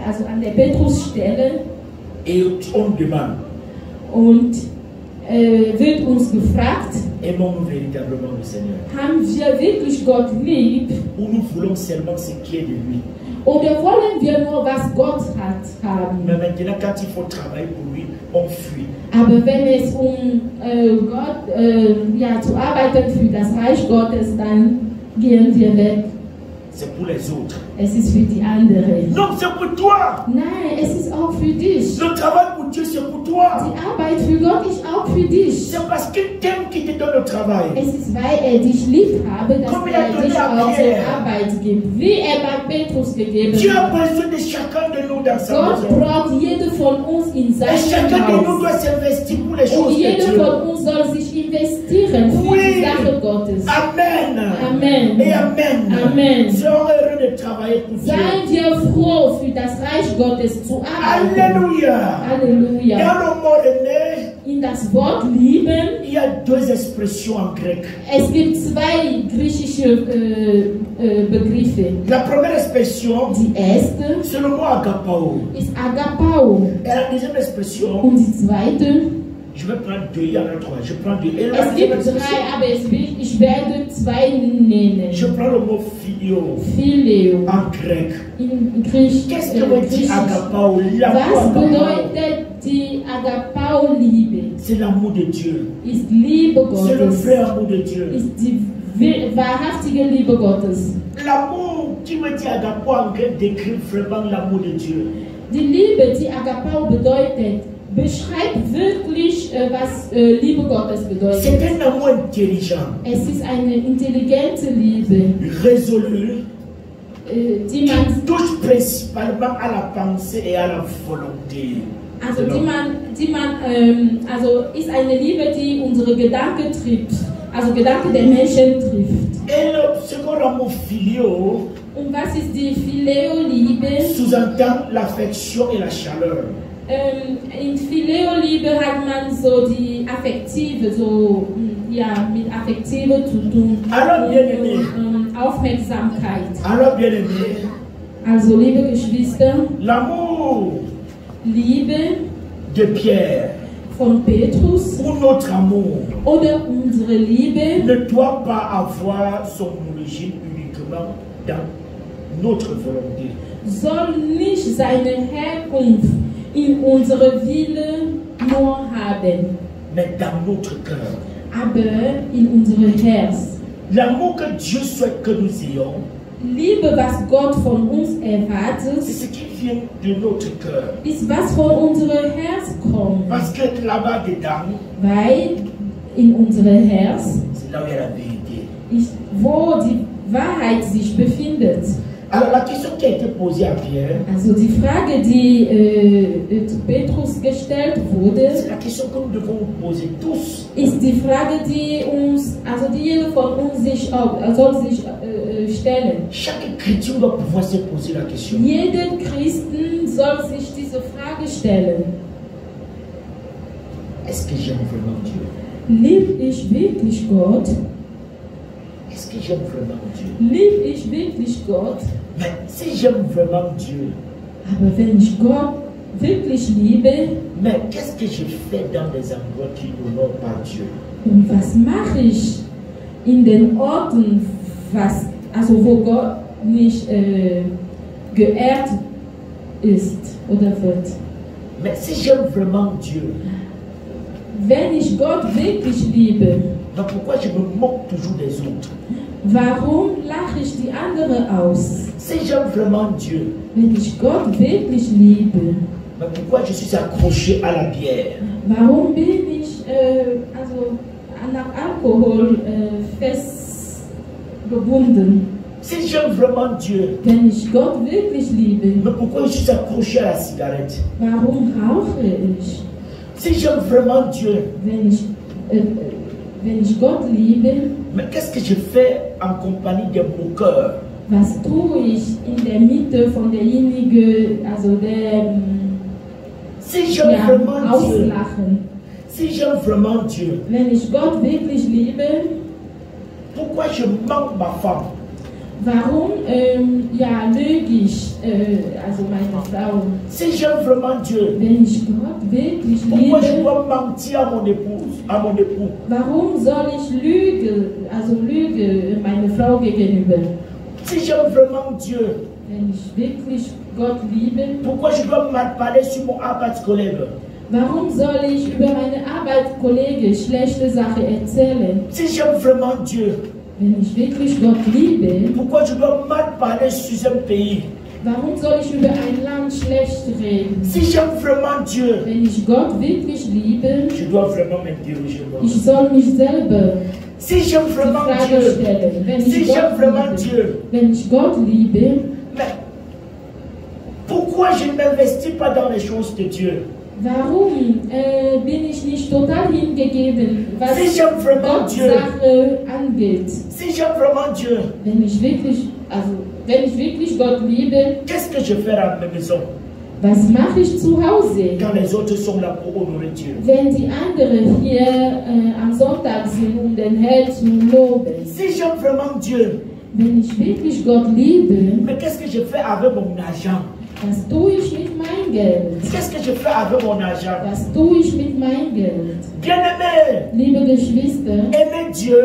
also an der Petrusstelle. Et on demande. Und wird uns gefragt, Aimons-nous véritablement le Seigneur? haben wir wirklich Gott lieb? Ou nous voulons seulement ce qui est de lui? Oder wollen wir nur, was Gott haben? Mais maintenant, quand il faut travailler pour lui, on fuit. Aber wenn es Gott ja, zu arbeiten für das Reich Gottes, dann gehen wir weg. C'est pour les autres. Es ist für die anderen. Non, c'est pour toi. Nein, es ist auch für dich. Le travail pour Dieu, c'est pour toi. Die Arbeit für Gott ist auch für dich. C'est parce qu'il t'aime qu'il te donne le travail. Es ist, weil dich lieb habe, dass Comme il a donné dich à auch die Pierre. Arbeit gibt. Wie bei Petrus gegeben Dieu a hat. besoin de chacun de nous dans sa Gott maison. braucht jede von uns in Et seinem chacun de nous Haus. doit s'investir pour les Und choses de jeder Dieu. von uns soll sich investieren für Oui. die Sache Gottes. Amen. Amen. Et amen. Amen. Soyons heureux de travailler pour Dieu. Seid ihr froh, für das Reich Gottes zu arbeiten. Alléluia. Halleluja. Dans le mot René, In das Wort lieben, il y a deux expressions en grec. es gibt zwei griechische Begriffe. La première expression, Die erste c'est le mot agapao. ist Agapao. Et la deuxième expression, Und die zweite, je vais prendre deux, il y en a trois. Je prends deux. Et la es deuxième gibt drei, expression, aber ich werde zwei nennen. je prends le mot filio Phileo. en grec. In Griechisch. Qu'est-ce que veut dire agapao? L'amour Was agapao, bedeutet die Agapao-Liebe? c'est l'amour de Dieu. Ist Liebe C'est le Gottes. vrai amour de Dieu. Ist die wahrhaftige Liebe Gottes. L'amour qui veut dire agapao en grec décrit vraiment l'amour de Dieu. Die Liebe, die Agapao bedeutet, beschreibt wirklich, was Liebe Gottes bedeutet. C'est un amour intelligent, Es ist eine intelligente Liebe, résolu, die man, touche principalement à la pensée et à la volonté. also also ist eine Liebe, die unsere Gedanken trifft, also Gedanken der Menschen trifft. Et le second amour filio Und was ist die Phileo-Liebe? sous-entend l'affection et la chaleur. In Phileo-Liebe hat man so die Affektive, so ja, mit Affektive zu tun. Alors, bien-aimé. Aufmerksamkeit. Alors, bien aimé, Also, liebe Geschwister, l'amour Liebe de Pierre von Petrus ou notre amour oder unsere Liebe ne doit pas avoir son origine uniquement dans notre volonté. soll nicht seine Herkunft in unsere Wille nur haben, Mais dans notre cœur. aber in unsere Herz. L'amour que Dieu souhaite que nous ayons, Liebe, was Gott von uns erwartet, c'est ce qui vient de notre cœur. ist was von unserem Herz kommt. Parce que là-bas dedans, Weil in unserem Herz c'est là où il y a la vérité. ist, wo die Wahrheit sich befindet. Alors la question qui a été posée à Pierre, Also die Frage, die zu Petrus gestellt wurde, c'est la question que nous devons nous poser tous. ist die Frage, die jeder von uns soll sich stellen. Chaque chrétien doit pouvoir se poser la question. Jeder Christen soll sich diese Frage stellen. Est-ce que j'aime vraiment Dieu? Lieb ich wirklich Gott? Est-ce que j'aime vraiment Dieu? Lieb ich wirklich Gott? Mais si j'aime vraiment Dieu, Aber wenn ich Gott wirklich liebe, mais qu'est-ce que je fais dans des endroits qui n'honorent pas Dieu? und was mache ich in den Orten, wo Gott nicht geehrt ist oder wird? Mais si j'aime vraiment Dieu, Wenn ich Gott wirklich liebe, donc pourquoi je me moque toujours des autres? warum lache ich die anderen aus? Si j'aime vraiment Dieu, Wenn ich Gott wirklich liebe, mais pourquoi je suis accroché à la bière? warum bin ich an Alkohol festgebunden? Si j'aime vraiment Dieu, Wenn ich Gott wirklich liebe, mais pourquoi je suis accroché à la cigarette? warum rauche ich? Si j'aime vraiment Dieu, Wenn ich Gott liebe, mais qu'est-ce que je fais en compagnie des moqueurs? was tue ich in der Mitte von derjenigen, Si j'aime vraiment Dieu, auslachen? si j'aime vraiment Dieu, Wenn ich Gott wirklich liebe, pourquoi je manque ma femme? Warum ja, lüge ich, also meine Frau? Si j'aime vraiment Dieu, Wenn ich Gott wirklich pourquoi je liebe, dois mentir à mon épouse, à mon époux? warum soll ich lüge meine Frau gegenüber? Si j'aime vraiment Dieu, Wenn ich wirklich Gott liebe, pourquoi je dois mal parler sur mon Arbeitskollege? warum soll ich über meine Arbeitskollegen schlechte Sachen erzählen? Si j'aime vraiment Dieu, Wenn ich wirklich Gott liebe, pourquoi je dois mal parler sur un pays? warum soll ich über ein Land schlecht reden? Si j'aime vraiment Dieu, Wenn ich Gott wirklich liebe, je dois vraiment m'interroger moi. ich soll mich selber Si j'aime die vraiment Frage Dieu, stellen. Wenn si ich j'aime Gott vraiment liebe, Dieu, wenn ich Gott liebe, mais pourquoi je ne m'investis pas dans les choses de Dieu? warum bin ich nicht total hingegeben, was Si j'aime vraiment Gott Dieu, Sache angeht? si j'aime vraiment Dieu, Wenn ich wirklich Gott liebe, qu'est-ce que je fais à ma maison was mache ich zu Hause? quand les autres sont là pour honorer Dieu? Wenn die anderen hier am Sonntag sind, um den Herrn zu loben. Si j'aime vraiment Dieu, Wenn ich wirklich Gott liebe, mais qu'est-ce que je fais avec mon argent? was tue ich mit meinem Geld? Qu'est-ce que je fais avec mon argent? Was tue ich mit meinem Geld? Bien-aimé, Liebe Geschwister, aimer Dieu,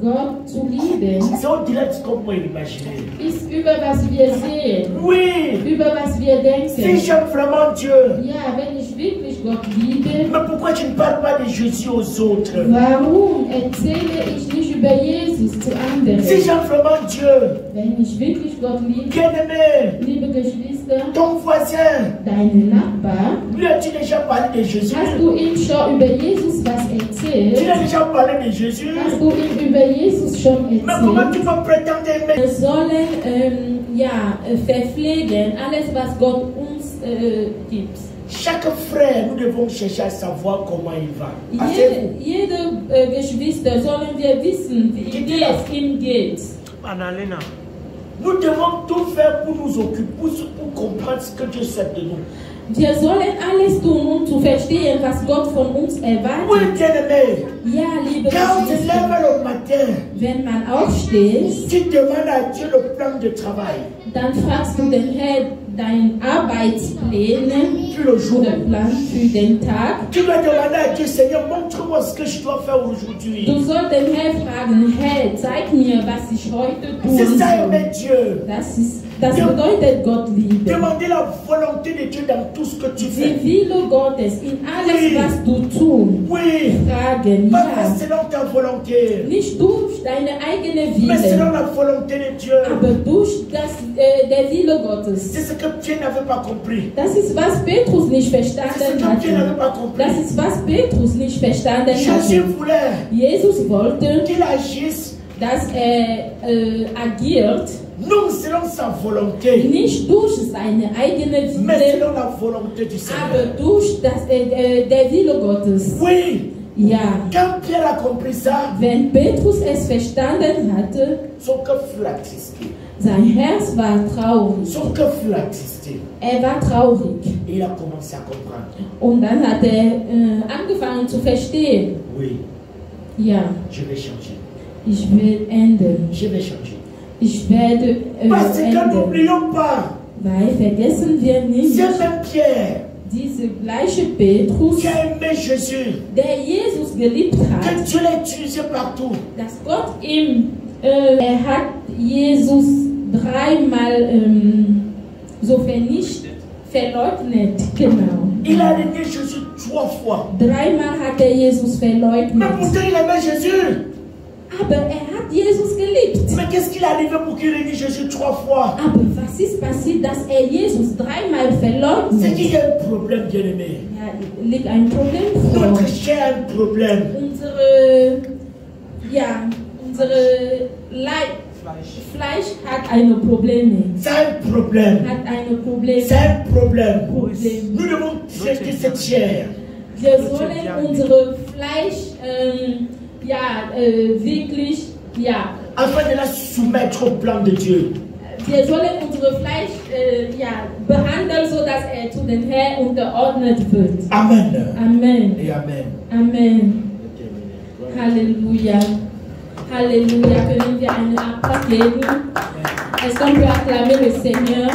Gott zu lieben, c'est au-delà de ce qu'on peut imaginer. ist über was wir sehen, Oui, über was wir si denken. j'aime vraiment Dieu, Ja, wenn ich wirklich Gott liebe, mais pourquoi tu ne parles pas de Jésus aux autres? warum erzähle ich nicht über Jesus zu Si anderen? j'aime vraiment Dieu, Wenn ich wirklich Gott liebe, bien-aimé, liebe Geschwister, ton voisin, deinen Nachbar, lui as-tu déjà parlé de Jésus? hast du ihm schon über Jesus was Tu erzählt? as déjà parlé de Jésus? Hast du ihm über Jesus schon Mais comment erzählt? tu peux prétendre aimer? Wir sollen verpflegen alles, was Gott uns gibt. Chaque frère, nous devons chercher à savoir comment il va. Asseyez-vous. Jede Geschwister sollen wir wissen, wie es ihm geht. Annalena. Nous devons tout faire pour nous occuper, pour comprendre ce que Dieu souhaite de nous. Wir sollen alles tun, um zu verstehen, was Gott von uns Oui, erwartet. bien-aimé, Ja, liebe quand tu te Geschwister, lèves le matin, wenn man aufsteht, tu demandes à Dieu le plan de travail. dann fragst du den Herrn deine Arbeitspläne Puis le jour, oder Plan für den Tag. tu dois demander à Dieu, Seigneur, montre-moi ce que je dois faire aujourd'hui. Du sollst den Herrn fragen, Herr, zeig mir, was ich heute C'est tun ça, soll. aimer Dieu. Das bedeutet Gott lieben. Demander la volonté de Dieu dans tout ce que tu Die fais. Wille Gottes in alles, Oui. was du tun. Oui, Fragen, pas ja. selon ta volonté, Nicht durch deine eigene mais selon Wille, la volonté de Dieu. aber durch der Wille Gottes. C'est ce que Dieu n'avait pas compris. Das ist, was Petrus nicht C'est ce verstanden que Dieu n'avait hatte. pas compris. Das ist, was Petrus nicht verstanden Jésus hatte. voulait Jesus wollte, qu'il agisse dass agiert, non selon sa volonté, nicht durch seine eigene mais Wille, selon la volonté du aber Seigneur. durch der Wille Gottes. Oui, Ja, quand Pierre a compris ça, wenn Petrus es verstanden hatte, son cœur fut attristé. sein Herz war traurig. Son cœur fut attristé. Er war traurig. Et il a commencé à comprendre. Und dann hat er angefangen zu verstehen. Oui, Ja, je vais changer. ich will ändern. Je vais changer. Ich werde Parce que ändern. n'oublions pas, Weil vergessen wir nicht, c'est même Pierre diese gleiche Petrus, qui a aimé Jésus, der Jesus geliebt que hat, Dieu l'a utilisé partout. dass Gott ihm, er hat Jesus dreimal so verleugnet, genau. Il a renié Jésus 3 fois. Dreimal hat er Jesus Mais verleugnet. pourtant il aimait Jésus. Aber er hat Jesus geliebt. Mais qu'est-ce qu'il est arrivé pour qu'il renie Jésus 3 fois? Aber was ist passiert, dass er Jesus dreimal C'est verleugnet? qu'il y a un problème, bien-aimé. Ja, liegt ein Problem vor. Notre chair a un problème. Unsere Fleisch hat eine Probleme. C'est un problème. Hat eine Probleme. C'est un problème. Problem. Nous devons traiter cette chair. Wir sollen unsere Fleisch wirklich, Afin de la soumettre au plan de Dieu. wir sollen unsere Fleisch behandeln, sodass zu den Herrn unterordnet wird. Amen. Amen. Et Amen. Amen. Halleluja. Halleluja. Können wir einen Applaus geben? Est-ce qu'on peut acclamer le Seigneur?